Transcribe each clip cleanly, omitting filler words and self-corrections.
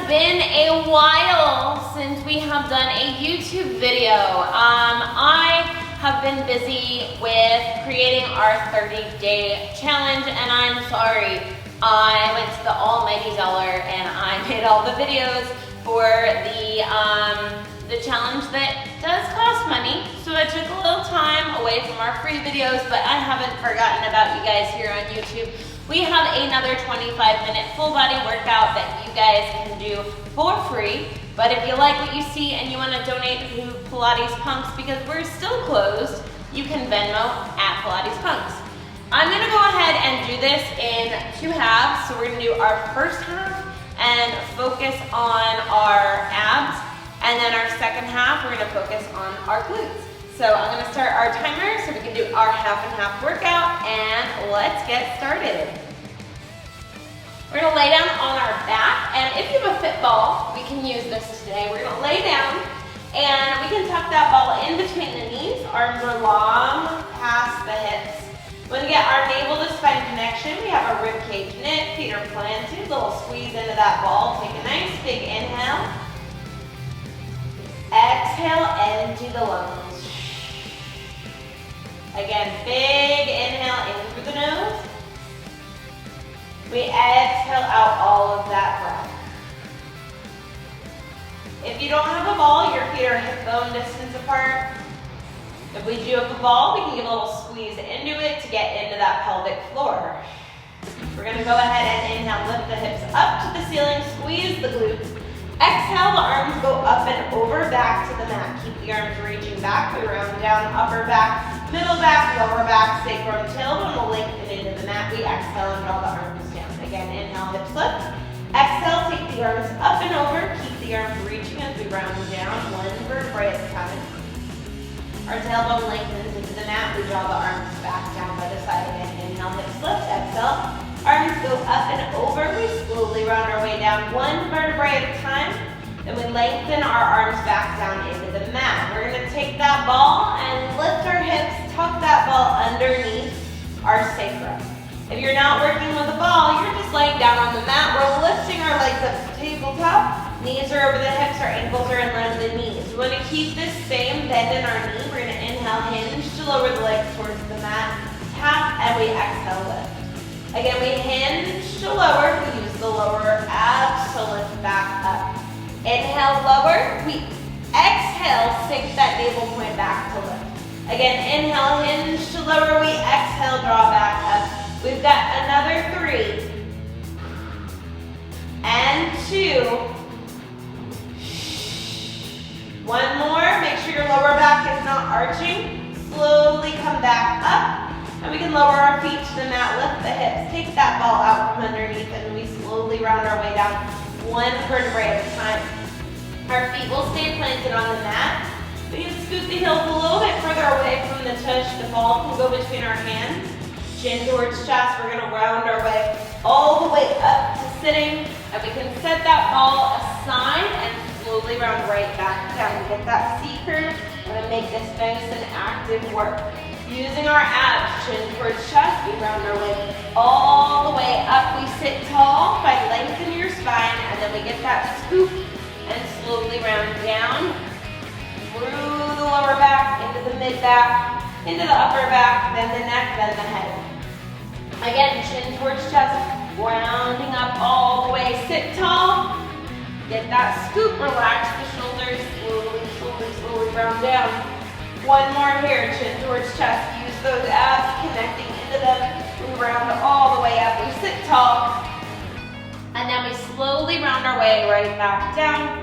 been a while since we have done a YouTube video. I have been busy with creating our 30-day challenge, and I'm sorry. I went to the almighty dollar and I made all the videos for the challenge that does cost money. So I took a little time away from our free videos, but I haven't forgotten about you guys here on YouTube. We have another 25-minute full body workout that you guys can do for free. But if you like what you see and you want to donate to Pilates Punx, because we're still closed, you can Venmo at Pilates Punx. I'm going to go ahead and do this in 2 halves. So we're going to do our first half and focus on our abs. And then our second half, we're going to focus on our glutes. So I'm going to start our timer so we can do our half and half workout, and let's get started. We're going to lay down on our back, and if you have a fitball, we can use this today. We're going to lay down, and we can tuck that ball in between the knees. Arms are long past the hips. We're going to get our navel to spine connection. We have our rib cage knit, feet are planted, little squeeze into that ball. Take a nice big inhale. Exhale, empty the lungs. Again, big inhale in through the nose. We exhale out all of that breath. If you don't have a ball, your feet are hip bone distance apart. If we do have a ball, we can give a little squeeze into it to get into that pelvic floor. We're going to go ahead and inhale, lift the hips up to the ceiling, squeeze the glutes. Exhale, the arms go up and over, back to the mat. Keep the arms reaching back. We round down, upper back, middle back, lower back, sacrum, tailbone will lengthen into the mat. We exhale and draw the arms down. Again, inhale, hips lift. Exhale, take the arms up and over. Keep the arms reaching as we round down, one vertebrae at a time. Our tailbone lengthens into the mat. We draw the arms back down by the side again. Inhale, hips lift. Exhale. Arms go up and over. We slowly round our way down, one vertebrae at a time. Then we lengthen our arms back down into the mat. We're going to take that ball and lift our hips, tuck that ball underneath our sacrum. If you're not working with a ball, you're just laying down on the mat. We're lifting our legs up to the tabletop. Knees are over the hips, our ankles are in line with the knees. We want to keep this same bend in our knee. We're going to inhale, hinge to lower the legs towards the mat. Tap, and we exhale, lift. Again, we hinge to lower. We use the lower abs to lift back up. Inhale, lower. We exhale, sink that navel point back to lift. Again, inhale, hinge to lower. We exhale, draw back up. We've got another 3 and 2. 1 more. Make sure your lower back is not arching. Slowly come back up. And we can lower our feet to the mat, lift the hips, take that ball out from underneath, and we slowly round our way down, one vertebrae at a time. Our feet will stay planted on the mat. We can scoot the heels a little bit further away from the tush. The ball can go between our hands. Chin towards chest. We're going to round our way all the way up to sitting. And we can set that ball aside and slowly round right back down. Get that C curve. We're going to make this nice and active work. Using our abs, chin towards chest, we round our way all the way up. We sit tall by lengthening your spine, and then we get that scoop and slowly round down through the lower back, into the mid back, into the upper back, then the neck, then the head. Again, chin towards chest, rounding up all the way. Sit tall, get that scoop, relax the shoulders, slowly round down. 1 more here, chin towards chest. Use those abs connecting into them. We round all the way up. We sit tall. And then we slowly round our way right back down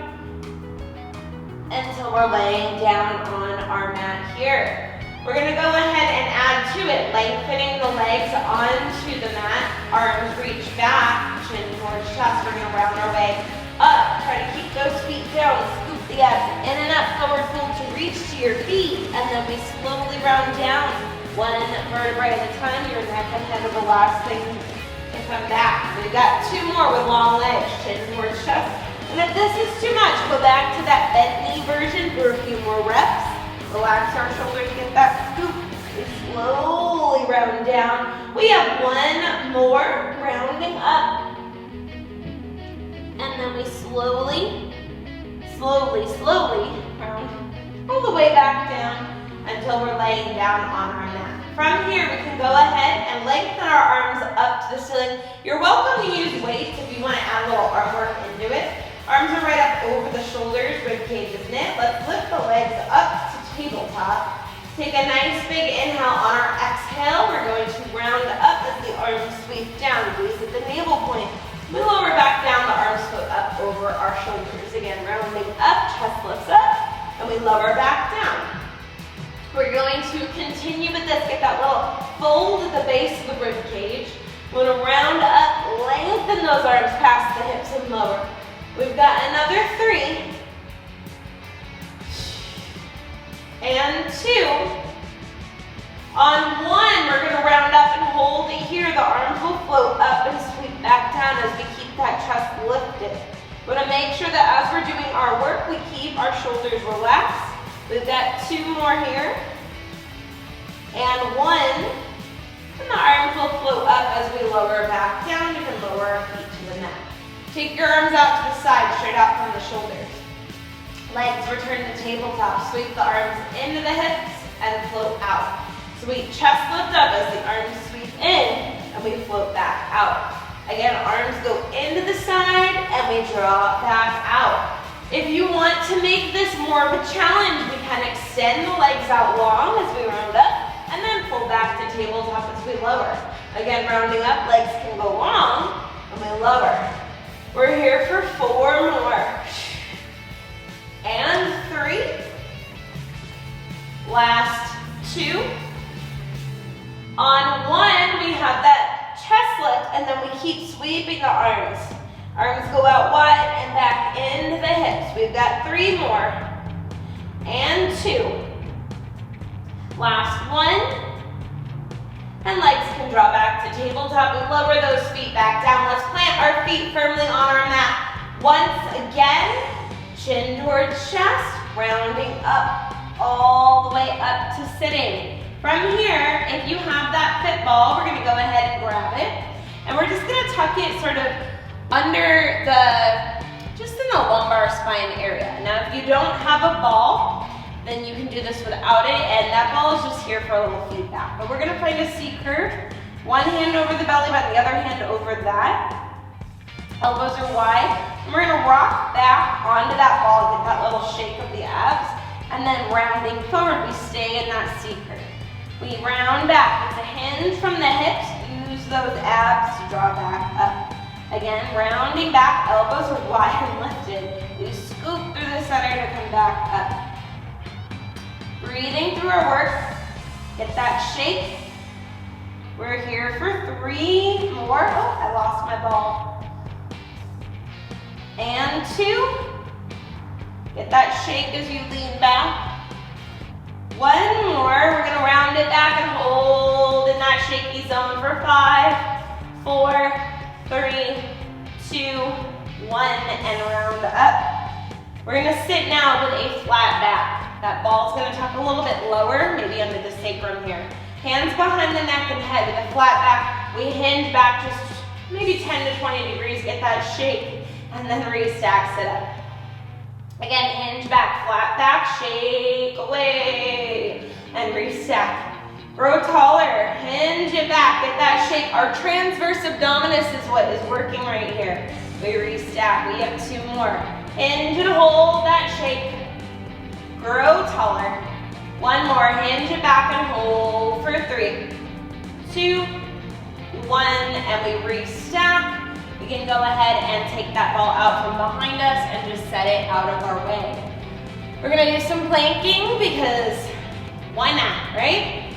until we're laying down on our mat here. We're going to go ahead and add to it, lengthening the legs onto the mat. Arms reach back, chin towards chest. We're going to round our way up. Try to keep those feet down. Scoop the abs in and up. Forward fold to reach to your feet. And then we slowly round down, one vertebrae at a time. Your neck and head are the last thing to come back. We've got 2 more with long legs, chin towards chest. And if this is too much, go back to that bent knee version for a few more reps. Relax our shoulders, get that scoop. We slowly round down. We have 1 more, rounding up. and then we slowly round all the way back down until we're laying down on our mat. From here, we can go ahead and lengthen our arms up to the ceiling. You're welcome to use weights if you want to add a little arm work into it. Arms are right up over the shoulders, rib cage is knit. Let's lift the legs up to tabletop. Take a nice big inhale on our exhale. We're going to round up as the arms sweep down. Gaze at the navel point. We lower back down, the arms float up over our shoulders. Again, rounding up, chest lifts up, and we lower back down. We're going to continue with this. Get that little fold at the base of the rib cage. We're going to round up, lengthen those arms past the hips and lower. We've got another 3. And 2. On 1, we're going to round up and hold it here. The arms will float up and sweep back down as we keep that chest lifted. We're going to make sure that as we're doing our work, we keep our shoulders relaxed. We've got 2 more here. And 1. And the arms will float up as we lower back down. You can lower our feet to the mat. Take your arms out to the side, straight out from the shoulders. Legs return to tabletop. Sweep the arms into the hips and float out. Sweet chest lift up as the arms sweep in and we float back out. Again, arms go into the side and we draw back out. If you want to make this more of a challenge, we can extend the legs out long as we round up and then pull back to tabletop as we lower. Again, rounding up, legs can go long and we lower. We're here for 4 more. And 3. Last 2. On 1, we have that chest lift, and then we keep sweeping the arms. Arms go out wide and back into the hips. We've got 3 more. And 2. Last 1. And legs can draw back to tabletop. We lower those feet back down. Let's plant our feet firmly on our mat. Once again, chin towards chest, rounding up all the way up to sitting. From here, if you have that fitball, we're going to go ahead and grab it. And we're just going to tuck it sort of under just in the lumbar spine area. Now, if you don't have a ball, then you can do this without it. And that ball is just here for a little feedback. But we're going to find a C curve. One hand over the belly button, the other hand over that. Elbows are wide. And we're going to rock back onto that ball, get that little shake of the abs. And then rounding forward, we stay in that C curve. We round back. It's a hinge from the hips. Use those abs to draw back up. Again, rounding back, elbows are wide and lifted. We scoop through the center to come back up. Breathing through our work. Get that shake. We're here for 3 more. Oh, I lost my ball. And 2. Get that shake as you lean back. 1 more. We're going to round it back and hold in that shaky zone for 5, 4, 3, 2, 1, and round up. We're going to sit now with a flat back. That ball's going to tuck a little bit lower, maybe under the sacrum here. Hands behind the neck and head. With a flat back, we hinge back just maybe 10 to 20 degrees, get that shake, and then restack, sit up. Again, hinge back, flat back, shake away, and restack. Grow taller, hinge it back, get that shake. Our transverse abdominis is what is working right here. We restack, we have 2 more. Hinge and hold that shake. Grow taller. 1 more, hinge it back and hold for 3, 2, 1, and we restack. We can go ahead and take that ball out from behind us and just set it out of our way. We're going to do some planking because why not, right?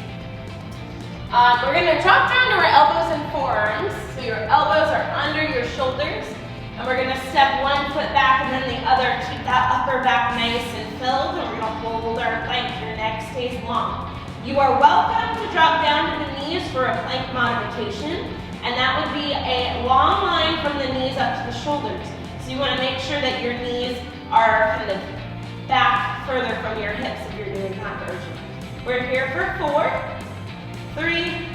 We're going to drop down to our elbows and forearms. So your elbows are under your shoulders. And we're going to step 1 foot back and then the other. Keep that upper back nice and filled. And we're going to hold our plank. Your neck stays long. You are welcome to drop down to the knees for a plank modification. And that would be a long line from the knees up to the shoulders. So you want to make sure that your knees are kind of back further from your hips if you're doing that version. We're here for 4, 3,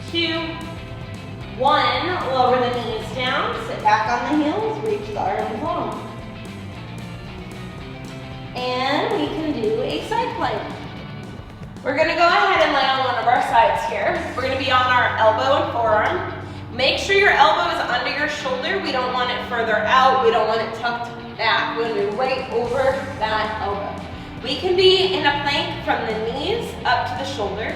2, 1, 1, lower the knees down, sit back on the heels, reach the arms long. And we can do a side plank. We're gonna go ahead and lay on one of our sides here. We're gonna be on our elbow and forearm. Make sure your elbow is under your shoulder. We don't want it further out. We don't want it tucked back. We want to be right over that elbow. We can be in a plank from the knees up to the shoulder,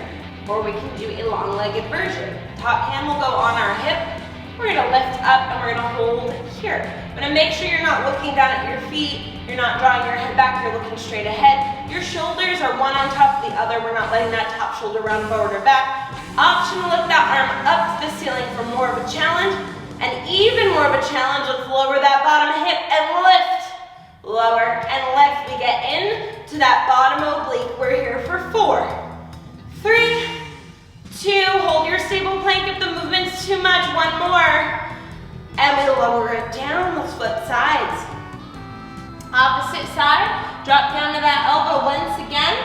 or we can do a long-legged version. Top hand will go on our hip. We're gonna lift up and we're gonna hold here. We're gonna make sure you're not looking down at your feet. You're not drawing your head back, you're looking straight ahead. Your shoulders are one on top of the other. We're not letting that top shoulder round forward or back. Option to lift that arm up to the ceiling for more of a challenge. And even more of a challenge, let's lower that bottom hip and lift. Lower and lift. We get in to that bottom oblique. We're here for 4, 3, 2. Hold your stable plank if the movement's too much. 1 more. And we lower it down. Let's flip sides. Opposite side, drop down to that elbow once again.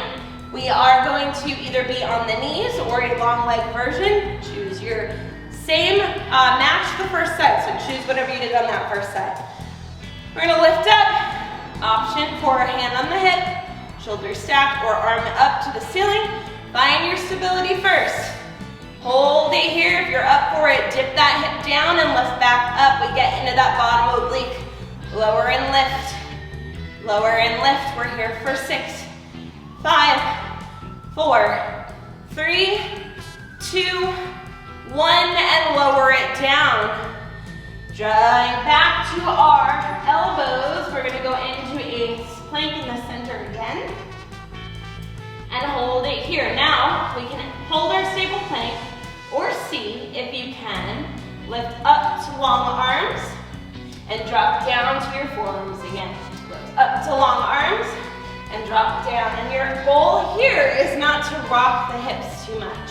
We are going to either be on the knees or a long leg version. Choose your same, match the first side, so choose whatever you did on that first side. We're gonna lift up, option for a hand on the hip, shoulder stacked or arm up to the ceiling. Find your stability first. Hold it here, if you're up for it, dip that hip down and lift back up. We get into that bottom oblique. Lower and lift. Lower and lift. We're here for 6, 5, 4, 3, 2, 1, and lower it down. Drawing back to our elbows. We're gonna go into a plank in the center again. And hold it here. Now, we can hold our stable plank, or see, if you can, lift up to long arms, and drop down to your forearms again. Up to long arms and drop down. And your goal here is not to rock the hips too much.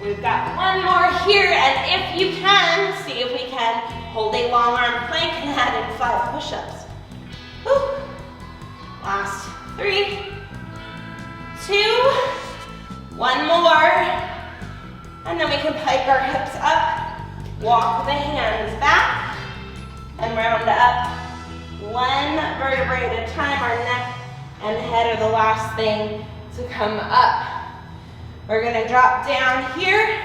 We've got 1 more here, and if you can, see if we can hold a long arm plank and add in 5 push-ups. Last 3, 2, 1 more. And then we can pike our hips up. Walk the hands back and round up. 1 vertebrae at a time. Our neck and head are the last thing to come up. We're gonna drop down here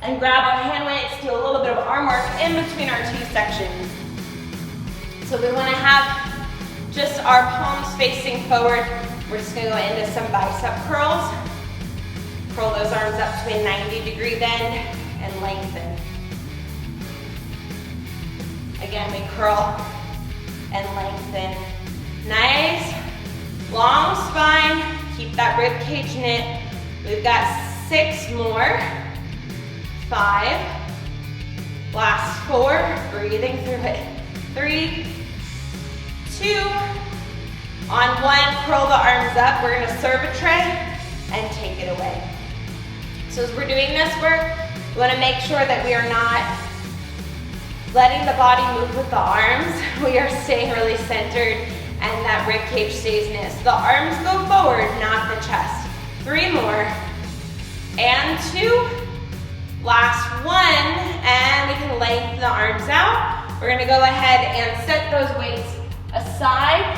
and grab our hand weights, do a little bit of arm work in between our 2 sections. So we wanna have just our palms facing forward. We're just gonna go into some bicep curls. Curl those arms up to a 90-degree bend and lengthen. Again, we curl and lengthen. Nice, long spine. Keep that rib cage knit. We've got 6 more. 5. Last 4. Breathing through it. 3, 2. On 1, curl the arms up. We're gonna serve a tray and take it away. So as we're doing this work, we wanna make sure that we are not letting the body move with the arms. We are staying really centered and that rib cage stays knit. So the arms go forward, not the chest. 3 more. And 2. Last 1. And we can lengthen the arms out. We're gonna go ahead and set those weights aside.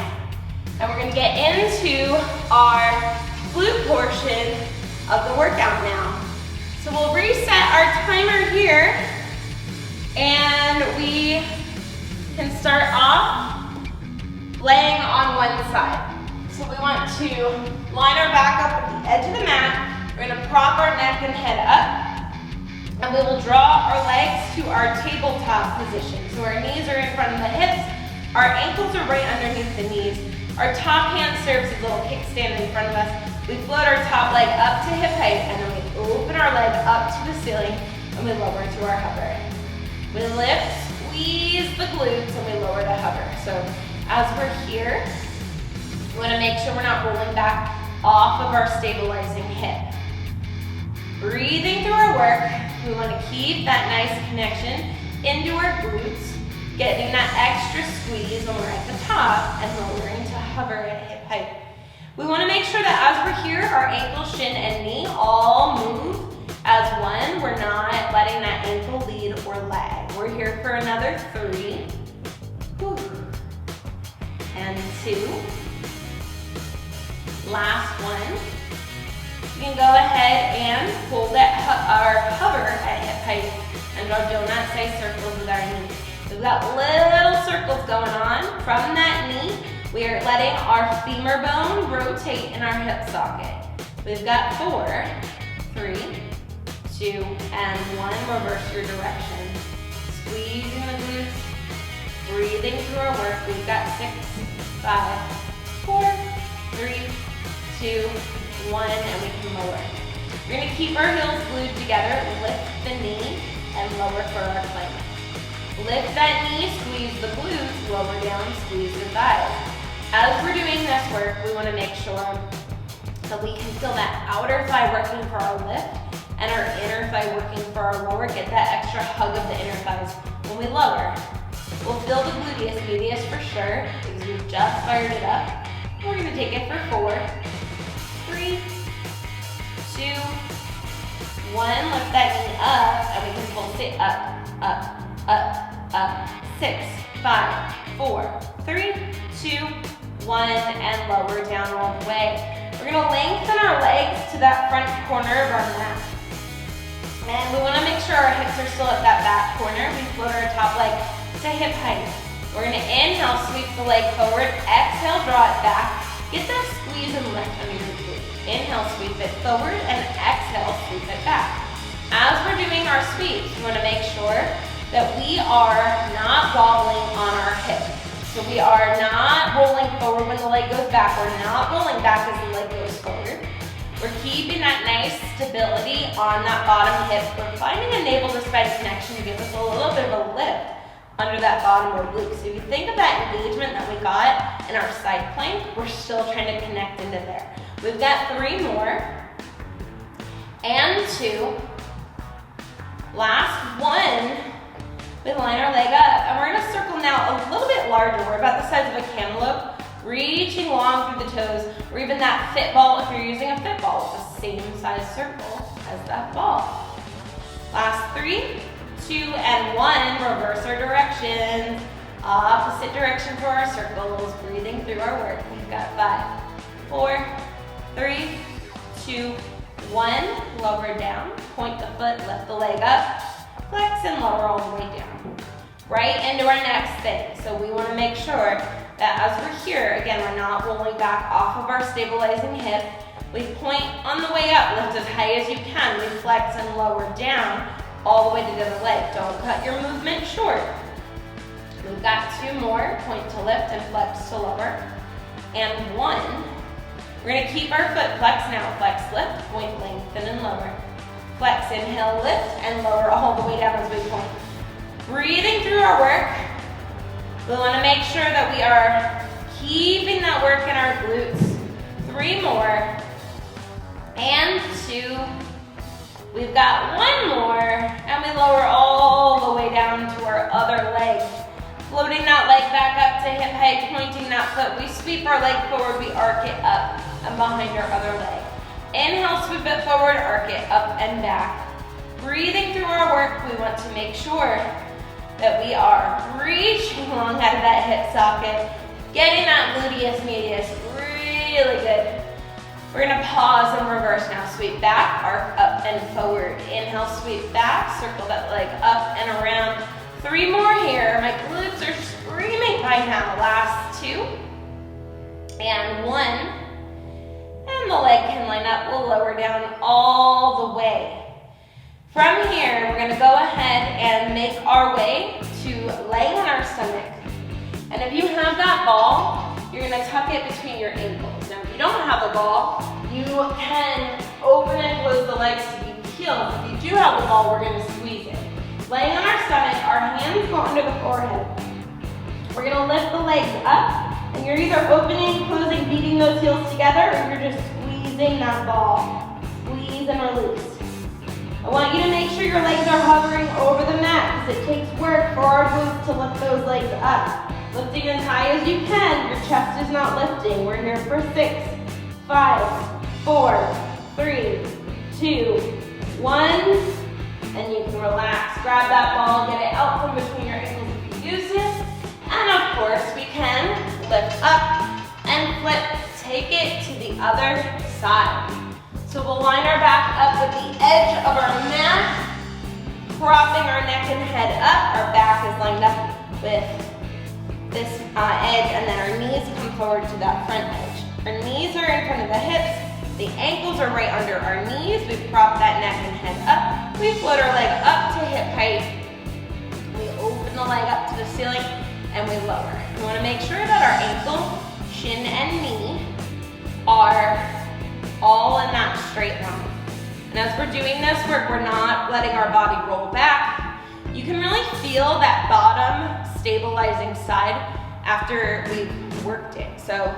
And we're gonna get into our glute portion of the workout now. So we'll reset our timer here. And we can start off laying on one side. So we want to line our back up at the edge of the mat. We're gonna prop our neck and head up. And we will draw our legs to our tabletop position. So our knees are in front of the hips. Our ankles are right underneath the knees. Our top hand serves as a little kickstand in front of us. We float our top leg up to hip height, and then we open our leg up to the ceiling, and we lower to our hover. We lift, squeeze the glutes, and we lower to hover. So as we're here, we want to make sure we're not rolling back off of our stabilizing hip. Breathing through our work, we want to keep that nice connection into our glutes, getting that extra squeeze when we're at the top, and lowering to hover at hip height. We want to make sure that as we're here, our ankle, shin, and knee all together. 3, and 2. Last one. You can go ahead and hold that or hover at hip height and draw donut-sized circles with our knee. So we've got little circles going on from that knee. We are letting our femur bone rotate in our hip socket. We've got 4, 3, 2, and 1. Reverse your direction. Squeezing the glutes, breathing through our work. We've got 6, 5, 4, 3, 2, 1, and we can lower. We're gonna keep our heels glued together, lift the knee, and lower for our plank. Lift that knee, squeeze the glutes, lower down, squeeze the thighs. As we're doing this work, we wanna make sure that we can feel that outer thigh working for our lift and our inner thigh working for our lower. Get that extra hug of the inner thighs when we lower. We'll feel the gluteus medius for sure because we've just fired it up. We're gonna take it for 4, 3, 2, 1. Lift that knee up and we can pulse it up, up, up, up. 6, 5, 4, 3, 2, 1, and lower down all the way. We're gonna lengthen our legs to that front corner of our mat. And we wanna make sure our hips are still at that back corner. We float our top leg to hip height. We're gonna inhale, sweep the leg forward. Exhale, draw it back. Get that squeeze and lift under your glute. Inhale, sweep it forward, and exhale, sweep it back. As we're doing our sweeps, we wanna make sure that we are not wobbling on our hip. So we are not rolling forward when the leg goes back. We're not rolling back as the leg goes forward. We're keeping that nice stability on that bottom hip. We're finding a navel to spine connection to give us a little bit of a lift under that bottom or glute. So if you think of that engagement that we got in our side plank, we're still trying to connect into there. We've got 3 more. And 2. Last one. We line our leg up, and we're gonna circle now a little bit larger. We're about the size of a cantaloupe, reaching long through the toes, or even that fitball if you're using a fitball. It's the same size circle as that ball. Last 3, 2, and 1. Reverse our directions. Opposite direction for our circles, breathing through our work. We've got 5, 4, 3, 2, 1. Lower down, point the foot, lift the leg up. Flex and lower all the way down. Right into our next thing. So we want to make sure that as we're here, again, we're not rolling back off of our stabilizing hip. We point on the way up, lift as high as you can. We flex and lower down all the way to the other leg. Don't cut your movement short. We've got 2 more. Point to lift and flex to lower. And 1. We're going to keep our foot flex now. Flex, lift, point, lengthen, and lower. Flex, inhale, lift, and lower all the way down as we point. Breathing through our work. We want to make sure that we are keeping that work in our glutes. 3 more. And 2. We've got 1 more. And we lower all the way down to our other leg. Floating that leg back up to hip height, pointing that foot. We sweep our leg forward, we arc it up and behind our other leg. Inhale, sweep it forward, arc it up and back. Breathing through our work, we want to make sure that we are reaching long out of that hip socket, getting that gluteus medius really good. We're gonna pause and reverse now. Sweep back, arc up and forward. Inhale, sweep back, circle that leg up and around. 3 more here. My glutes are screaming by now. Last 2. And 1. And the leg can line up. We'll lower down all the way. From here, we're gonna go ahead and make our way to laying on our stomach. And if you have that ball, you're gonna tuck it between your ankles. Now, if you don't have a ball, you can open and close the legs to be peeled. If you do have the ball, we're gonna squeeze it. Laying on our stomach, our hands go under the forehead. We're gonna lift the legs up, and you're either opening, closing, beating those heels together, or you're just squeezing that ball. Squeeze and release. I want you to make sure your legs are hovering over the mat, because it takes work for our glutes to lift those legs up. Lifting as high as you can, your chest is not lifting. We're here for 6, 5, 4, 3, 2, 1, and you can relax. Grab that ball, get it out from between your ankles if of course, we can lift up and flip. Take it to the other side. So we'll line our back up with the edge of our mat, propping our neck and head up. Our back is lined up with this edge, and then our knees come forward to that front edge. Our knees are in front of the hips. The ankles are right under our knees. We prop that neck and head up. We float our leg up to hip height. We open the leg up to the ceiling, and we lower. We want to make sure that our ankle, shin, and knee are all in that straight line. And as we're doing this work, we're not letting our body roll back. You can really feel that bottom stabilizing side after we've worked it. So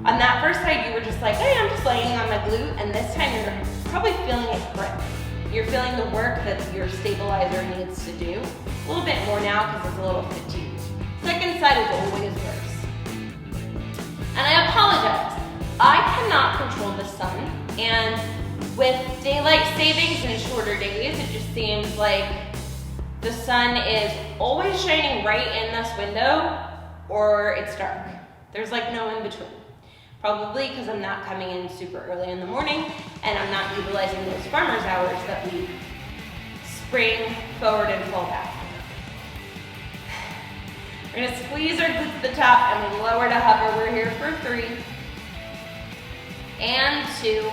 on that first side, you were just like, hey, I'm just laying on my glute, and this time you're probably feeling it grip. You're feeling the work that your stabilizer needs to do. A little bit more now because it's a little fatigued. Second side is always worse. And I apologize. I cannot control the sun, and with daylight savings and shorter days, it just seems like the sun is always shining right in this window, or it's dark. There's like no in between. Probably because I'm not coming in super early in the morning, and I'm not utilizing those farmer's hours that we spring forward and pull back. We're gonna squeeze our glutes to the top, and we lower to hover. We're here for 3 and 2.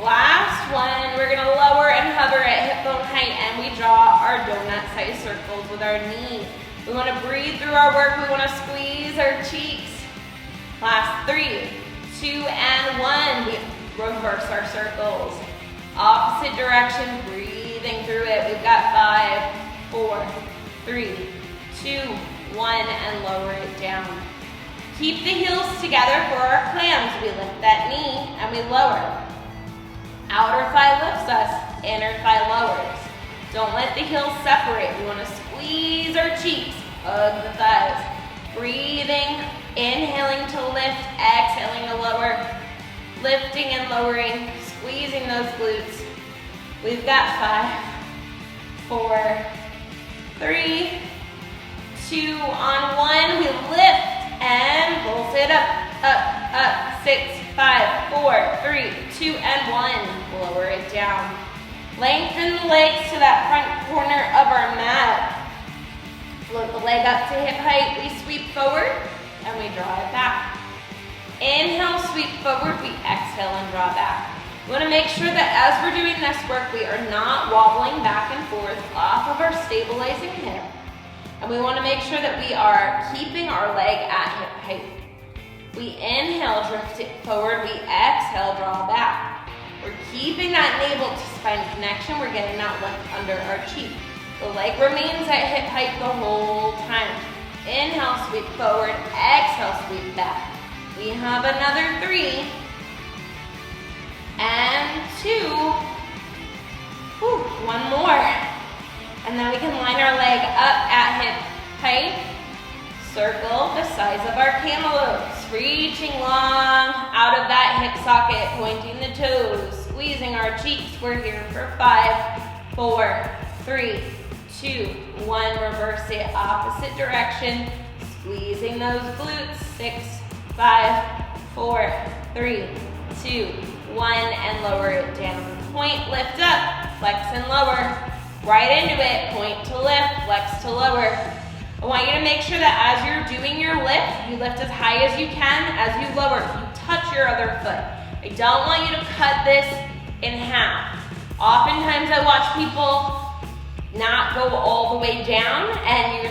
Last one, we're gonna lower and hover at hip bone height, and we draw our donut-sized circles with our knees. We wanna breathe through our work. We wanna squeeze our cheeks. Last 3, 2, and 1. We reverse our circles. Opposite direction, breathing through it. We've got 5, 4, 3, 2, 1, and lower it down. Keep the heels together for our clams. We lift that knee and we lower. Outer thigh lifts us, inner thigh lowers. Don't let the heels separate. We want to squeeze our cheeks, hug the thighs. Breathing, inhaling to lift, exhaling to lower. Lifting and lowering, squeezing those glutes. We've got 5, 4, 3, 2, on 1. We lift and pull it up, up, up. 6, 5, 4, 3, 2, and 1. Lower it down. Lengthen the legs to that front corner of our mat. Float the leg up to hip height. We sweep forward and we draw it back. Inhale, sweep forward. We exhale and draw back. We want to make sure that as we're doing this work, we are not wobbling back and forth off of our stabilizing hip. And we want to make sure that we are keeping our leg at hip height. We inhale, drift it forward. We exhale, draw back. We're keeping that navel to spine connection. We're getting that lift under our cheek. The leg remains at hip height the whole time. Inhale, sweep forward. Exhale, sweep back. We have another 3 and 2. Whew, 1 more. And then we can line our leg up at hip height. Circle the size of our cantaloupes. Reaching long out of that hip socket, pointing the toes, squeezing our cheeks. We're here for 5, 4, 3, 2, 1. Reverse it, opposite direction. Squeezing those glutes. 6, 5, 4, 3, 2, 1, and lower it down. Point, lift up, flex and lower. Right into it, point to lift, flex to lower. I want you to make sure that as you're doing your lift, you lift as high as you can. As you lower, you touch your other foot. I don't want you to cut this in half. Oftentimes I watch people not go all the way down, and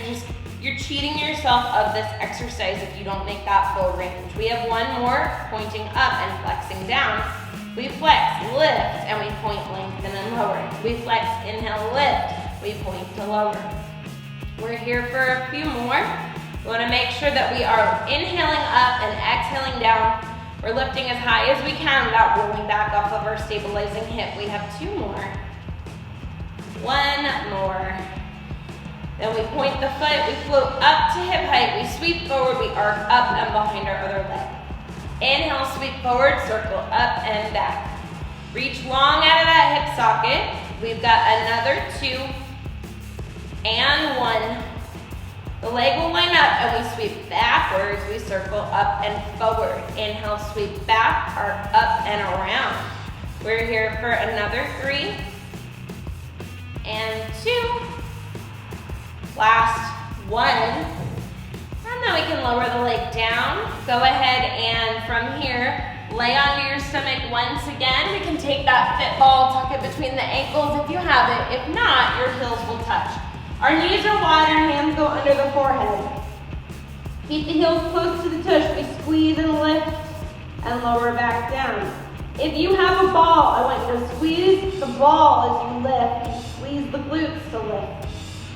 you're cheating yourself of this exercise if you don't make that full range. We have 1 more, pointing up and flexing down. We flex, lift, and we point, lengthen, and lower. We flex, inhale, lift. We point to lower. We're here for a few more. We want to make sure that we are inhaling up and exhaling down. We're lifting as high as we can without rolling back off of our stabilizing hip. We have 2 more. 1 more. Then we point the foot, we float up to hip height, we sweep forward, we arc up and behind our other leg. Inhale, sweep forward, circle up and back. Reach long out of that hip socket. We've got another 2 and 1. The leg will line up and we sweep backwards. We circle up and forward. Inhale, sweep back, arc up and around. We're here for another 3 and 2. Last 1. And then we can lower the leg down. Go ahead and from here, lay onto your stomach once again. We can take that fitball, tuck it between the ankles if you have it. If not, your heels will touch. Our knees are wide, our hands go under the forehead. Keep the heels close to the tush. We squeeze and lift and lower back down. If you have a ball, I want you to squeeze the ball as you lift and squeeze the glutes to lift.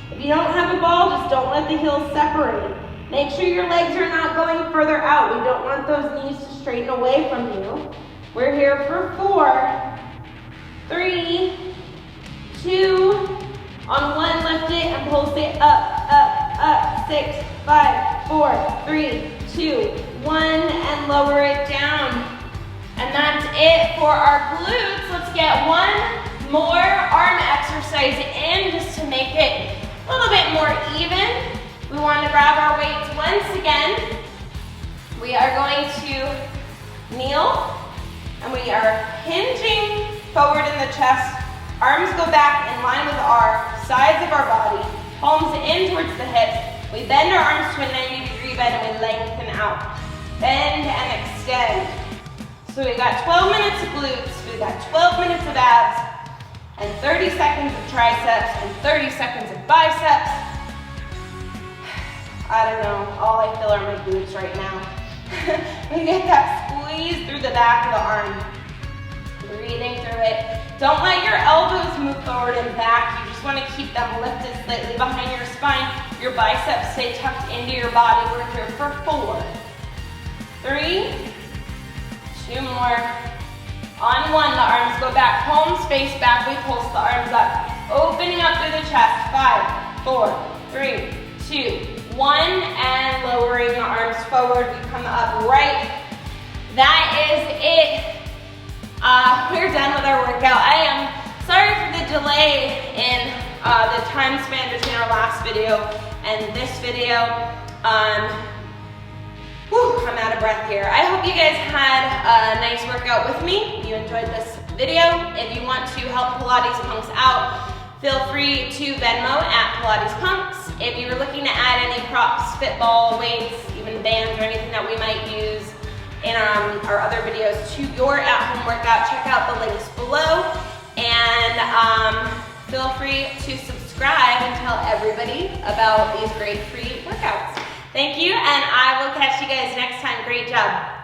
If you don't have a ball, just don't let the heels separate. Make sure your legs are not going further out. We don't want those knees to straighten away from you. We're here for 4, 3, 2, on 1, lift it and pulse it up, up, up. 6, 5, 4, 3, 2, 1, and lower it down. And that's it for our glutes. Let's get one more arm exercise in just to make it a little bit more even. We want to grab our weights once again. We are going to kneel and we are hinging forward in the chest. Arms go back in line with our sides of our body. Palms in towards the hips. We bend our arms to a 90-degree bend and we lengthen out. Bend and extend. So we got 12 minutes of glutes, we got 12 minutes of abs, and 30 seconds of triceps, and 30 seconds of biceps. I don't know, all I feel are my glutes right now. We get that squeeze through the back of the arm. Breathing through it. Don't let your elbows move forward and back. You just want to keep them lifted slightly behind your spine. Your biceps stay tucked into your body. We're here for 4, 3, 2 more. On 1, the arms go back. Palms face back. We pulse the arms up. Opening up through the chest. 5, 4, 3, 2, 1, and lowering the arms forward. We come up right. That is it. We're done with our workout. I am sorry for the delay in the time span between our last video and this video. I'm out of breath here. I hope you guys had a nice workout with me. You enjoyed this video. If you want to help Pilates Punx out, feel free to Venmo at Pilates Punx. If you're looking to add any props, fitball, weights, even bands or anything that we might use in our other videos to your at-home workout, check out the links below. And feel free to subscribe and tell everybody about these great free workouts. Thank you, and I will catch you guys next time. Great job.